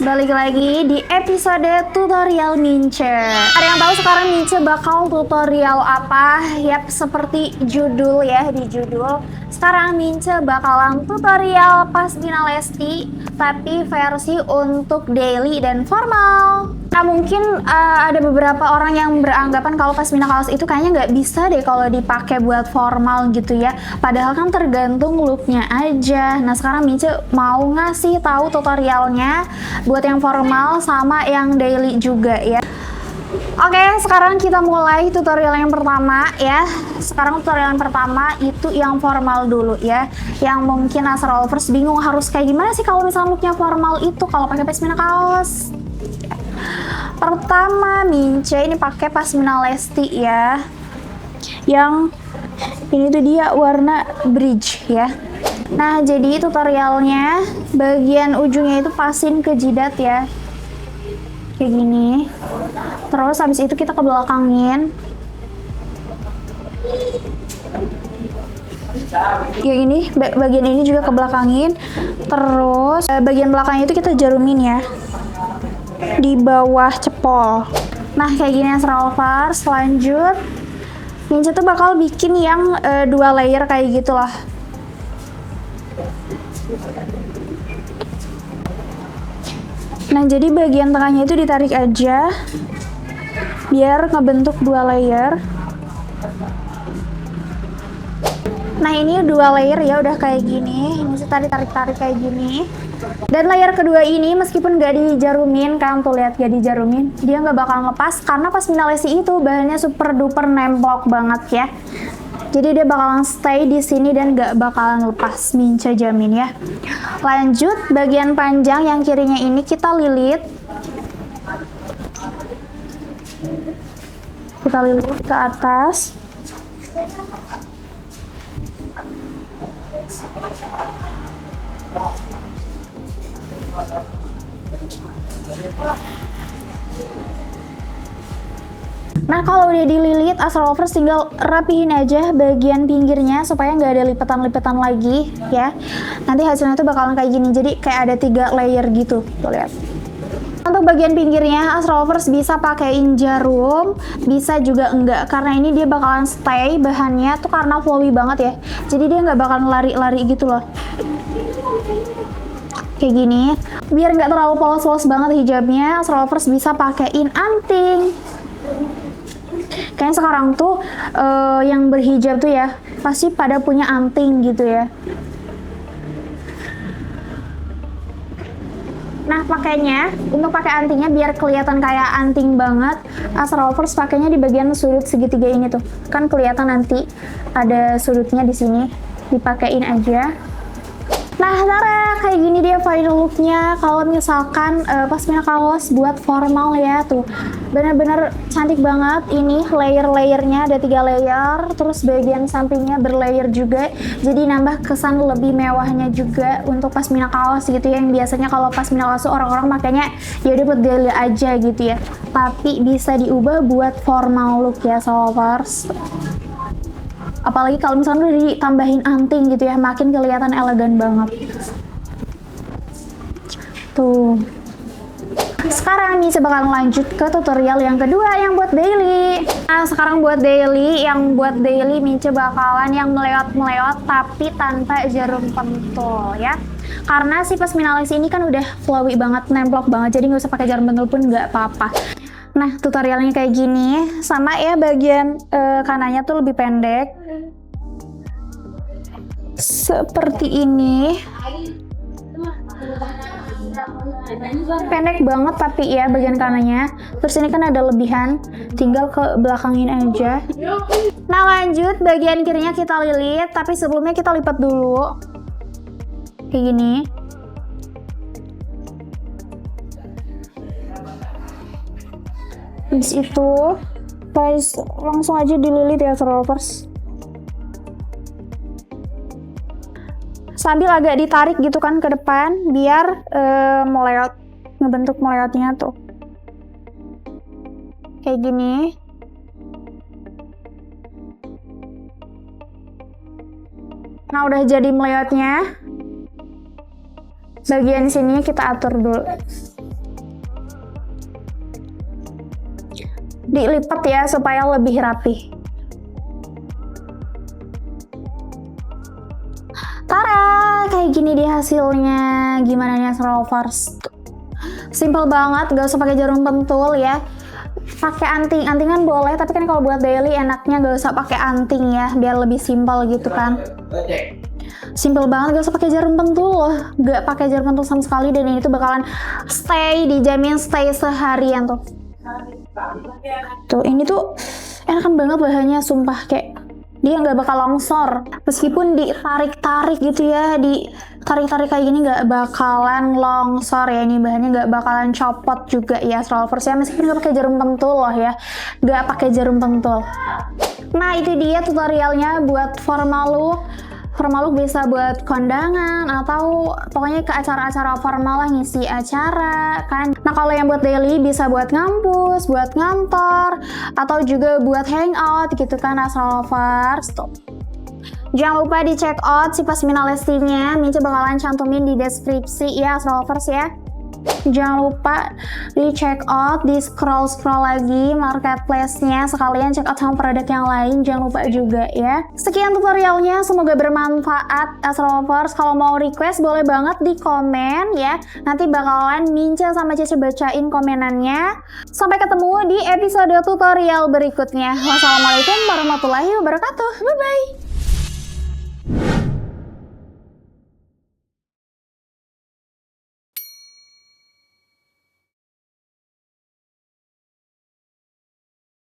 balik lagi di episode tutorial Mince. Ada yang tahu sekarang Mince bakal tutorial apa? Yap, seperti judul ya, di judul. Sekarang Mince bakalan tutorial Pasmina Lesti, tapi versi untuk daily dan formal. Nah, mungkin ada beberapa orang yang beranggapan kalau Pasmina kaos itu kayaknya nggak bisa deh kalau dipakai buat formal gitu ya. Padahal kan tergantung looknya aja. Nah, sekarang Mince mau ngasih tahu tutorialnya buat yang formal sama yang daily juga ya. Oke, sekarang kita mulai tutorial yang pertama ya. Sekarang tutorial yang pertama itu yang formal dulu ya. Yang mungkin Astrolovers bingung harus kayak gimana sih kalau misalnya looknya formal itu kalau pakai Pasmina kaos. Pertama Mince ini pakai Pasmina Lesti ya. Yang ini tuh dia warna bridge ya. Nah, jadi tutorialnya bagian ujungnya itu pasin ke jidat ya. Kayak gini. Terus habis itu kita ke belakangin. Yang ini, bagian ini juga ke belakangin. Terus bagian belakangnya itu kita jarumin ya. Di bawah cepol. Nah, kayak gini Astrolovers. Lanjut. Mince tuh bakal bikin yang 2 layer kayak gitu lah. Nah, jadi bagian tengahnya itu ditarik aja biar ngebentuk 2 layer. Nah, ini 2 layer ya udah kayak gini. Ini tadi tarik-tarik kayak gini. Dan layer kedua ini meskipun gak dijarumin, kan tuh lihat gak dijarumin, dia nggak bakal lepas karena Pasmina Lesti itu bahannya super duper nemplok banget ya. Jadi dia bakalan stay di sini dan gak bakalan lepas, Mince jamin ya. Lanjut, bagian panjang yang kirinya ini kita lilit. Kita lilit ke atas. Nah, kalau udah dililit, Astrolovers tinggal rapihin aja bagian pinggirnya supaya nggak ada lipetan-lipetan lagi ya. Nanti hasilnya tuh bakalan kayak gini, jadi kayak ada 3 layer gitu, tuh lihat. Untuk bagian pinggirnya, Astrolovers bisa pakein jarum, bisa juga enggak, karena ini dia bakalan stay bahannya tuh karena flowy banget ya. Jadi dia nggak bakalan lari-lari gitu loh. Kayak gini, biar nggak terlalu polos-polos banget hijabnya, Astrolovers bisa pakein anting. Kayaknya sekarang tuh yang berhijab tuh ya pasti pada punya anting gitu ya. Nah, pakainya untuk pakai antingnya biar kelihatan kayak anting banget, Astrolovers pakainya di bagian sudut segitiga ini tuh. Kan kelihatan nanti ada sudutnya di sini. Dipakein aja. Nah, tara, kayak gini dia final looknya. Kalau misalkan Pasmina kaos buat formal ya tuh, bener-bener cantik banget. Ini layer-layernya ada 3 layer, terus bagian sampingnya berlayer juga, jadi nambah kesan lebih mewahnya juga untuk Pasmina kaos gitu ya. Yang biasanya kalau Pasmina kaos orang-orang makanya ya udah buat daily aja gitu ya, tapi bisa diubah buat formal look ya Astrolovers. Apalagi kalau misalnya udah ditambahin anting gitu ya, makin kelihatan elegan banget. Tuh. Sekarang nih saya bakal lanjut ke tutorial yang kedua yang buat daily. Nah, sekarang buat daily, Mince bakalan yang melewat-melewat tapi tanpa jarum pentul ya. Karena si Pasmina Lesti ini kan udah flowy banget, nemplok banget, jadi nggak usah pakai jarum pentul pun nggak apa-apa. Nah, tutorialnya kayak gini, sama ya bagian kanannya tuh lebih pendek. Seperti ini. Pendek banget tapi ya bagian kanannya. Terus ini kan ada lebihan, tinggal ke belakangin aja. Nah, lanjut bagian kirinya kita lilit, tapi sebelumnya kita lipat dulu. Kayak gini. Habis itu guys langsung aja dililit ya Astrolovers, sambil agak ditarik gitu kan ke depan biar melewat, ngebentuk melewatnya tuh kayak gini. Nah, udah jadi melewatnya, bagian sini kita atur dulu. dilipat ya supaya lebih rapi. Tara, kayak gini deh hasilnya. Gimana nih Astrovers? Simple banget, gak usah pakai jarum pentul ya. Pakai antingan boleh, tapi kan kalau buat daily enaknya gak usah pakai anting ya, biar lebih simple gitu kan. Simple banget, gak usah pakai jarum pentul loh. Gak pakai jarum pentul sama sekali, dan ini tuh bakalan dijamin stay seharian tuh. Tuh, ini tuh enakan banget bahannya, sumpah, kayak dia nggak bakal longsor meskipun ditarik-tarik gitu ya, ditarik-tarik kayak gini nggak bakalan longsor ya. Ini bahannya nggak bakalan copot juga ya Astrovers ya, meskipun nggak pakai jarum pentul loh ya, nggak pakai jarum pentul. Nah itu dia tutorialnya buat formal look bisa buat kondangan atau pokoknya ke acara-acara formal lah, ngisi acara kan. Nah kalau yang buat daily bisa buat ngampus, buat ngantor, atau juga buat hangout gitu kan Astrovers tuh. Jangan lupa di check out si Pasmina Lestinya, Mince bakalan cantumin di deskripsi ya Astrovers ya. Jangan lupa di check out, di scroll lagi marketplace-nya, sekalian check out sama produk yang lain, jangan lupa juga ya. Sekian tutorialnya, semoga bermanfaat Astrovers. Kalau mau request boleh banget di komen ya, nanti bakalan Mince sama Cece bacain komenannya. Sampai ketemu di episode tutorial berikutnya. Wassalamualaikum warahmatullahi wabarakatuh, bye bye.